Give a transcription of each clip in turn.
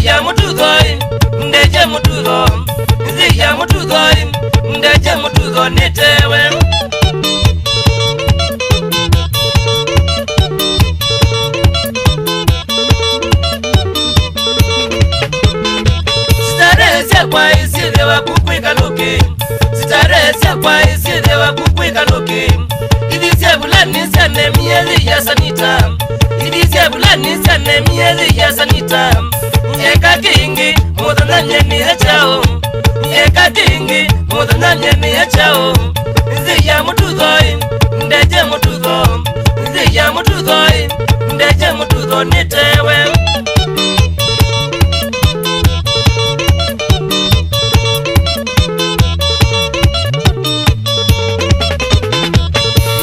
ya mutuzoi ndeje mutuzo nzi ya mutuzoi ndeje mutuzo nitewe Sitarese kwa isi dewa kukwika loke Sitarese kwa isi dewa kukwika loke Idise bulani sene mieli ya sanita Idise bulani sene mieli ya sanita Eka kingi mudana nyeni ya chao Eka kingi mudana nyeni ya chao Nzi ya mutuzoi ndeje mutuzo Nzi ya mutuzoi ndeje mutuzo nitewe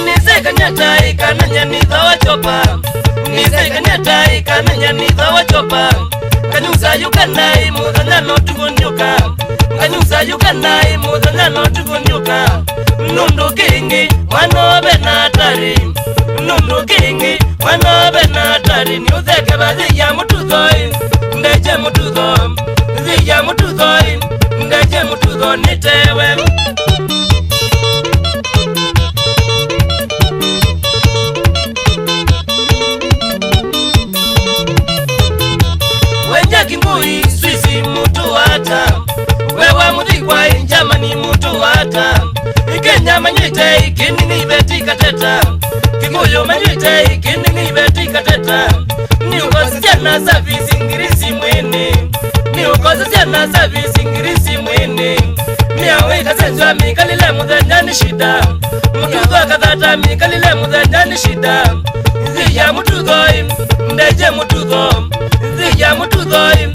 Nisekanyata ikana nyaniza wachopa Nisekanyata ikana nyaniza wachopa Kanyusa yukanai mudana no tugunyoka Kanyusa yukanai mudana no tugunyoka Nundu kingi wano benatari Nundu kingi wano benatari Niuzeke bazi ya mutuzoi Ndeje mutuzo Zi ya mutuzoi Ndeje mutuzo nitewe Kimbui Swisi mutu wata Wewa mudigwa Njamani mutu wata Kenya manyite ikinini beti kateta Kikuyu manyite ikinini beti kateta Ni ukosi jana savisi ngirisi mwene Ni ukosi jana savisi ngirisi mwene Miawe kasenjwa mikalile mudhanyani shida Mutuzwa kathata mikalile mudhanyani shida Nzi ya mutuzoi Ndeje mutuzo Nzi ya mutuzoi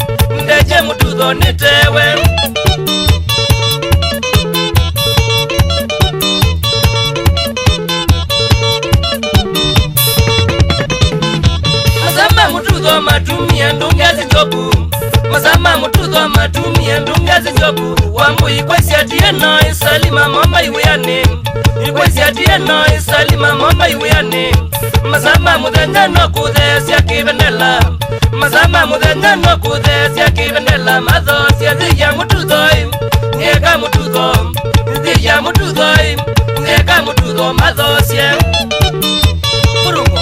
Ndeje mutuzo nitewe Masama mutuzo matumia ndungezi njobu Masama mutuzo matumia ndungezi njobu Wambu ikwesi atieno isalima mama iweyane Ikwesi atieno isalima mama iweyane Masama mudhanyano kudhesya kivendela Masama mudhanyano kudhesya kivendela Madhosi ya zi ya mutuzoi Eka mutuzo Zi ya mutuzoi Eka mutuzo madhosi ya Burungo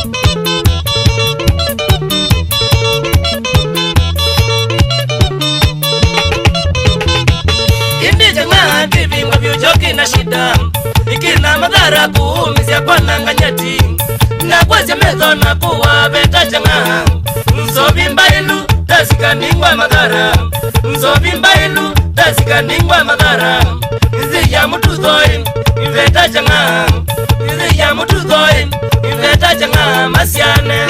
Indi janga kivingwa vyuchoki na shida Ikina madhara kuumizya kwa nanganyati Na kwezi mezo na kuwa veta janga Nsovi mbailu tasika ningwa madhara Nsovi mbailu tasika ningwa madhara Izi ya mutuzoi veta janga Izi ya mutuzoi veta janga masiane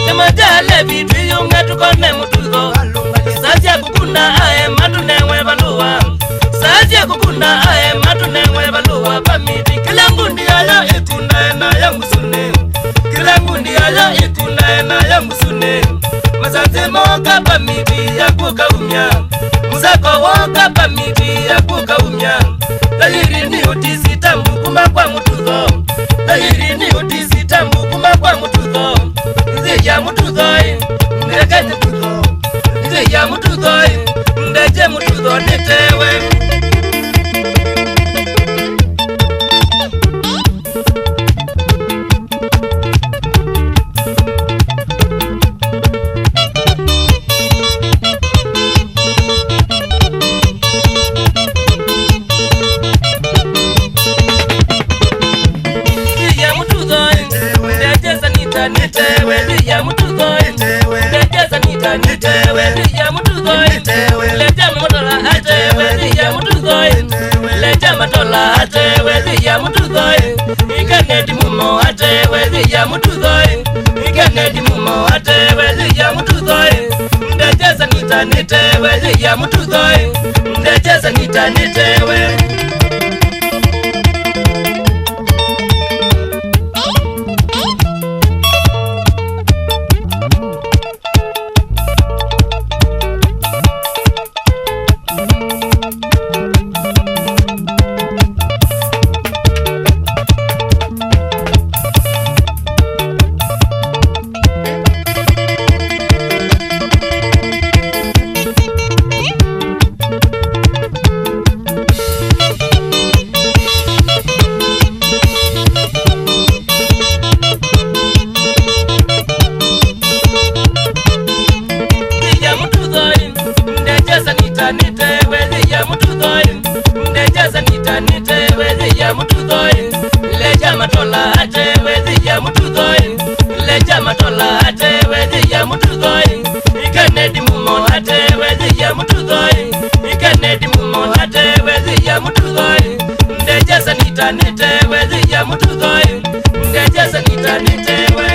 Temajale vitu yunga tukone mutuzo Sazia kukunda ae matunewe baluwa Sazia kukunda ae matunewe baluwa Pamiti kila ngundi ayo ikuna ena ya musune Kila ngundi ayo ikuna ena ya musune Masanze moka pamiti ya kuka umya Musako woka pamiti ya kuka umya Lahiri ni utisi tambu kuma kwa mutuzo Lahiri ni utisi tambu kuma kwa mutuzo Nzi ya mutuzoi Ndeke mutuzo Nzi ya mutuzoi Ndeje mutuzo nitewe Nzi ya mutuzoi Ndeje sanita nitewe Nzi ya mutuzoi Ndeje sanita nitewe Nzi ya mutuzoi Leja matola atewe Nzi ya mutuzoi Leja matola atewe Nzi ya mutuzoi Ikanedi mumo atewe Nzi ya mutuzoi Ikanedi mumo atewe Nzi ya mutuzoi Ndeje sanita nitewe Nzi ya mutuzoi Ndeje sanita nitewe nitanitewe zija mutugoi ngejesa nitanitewe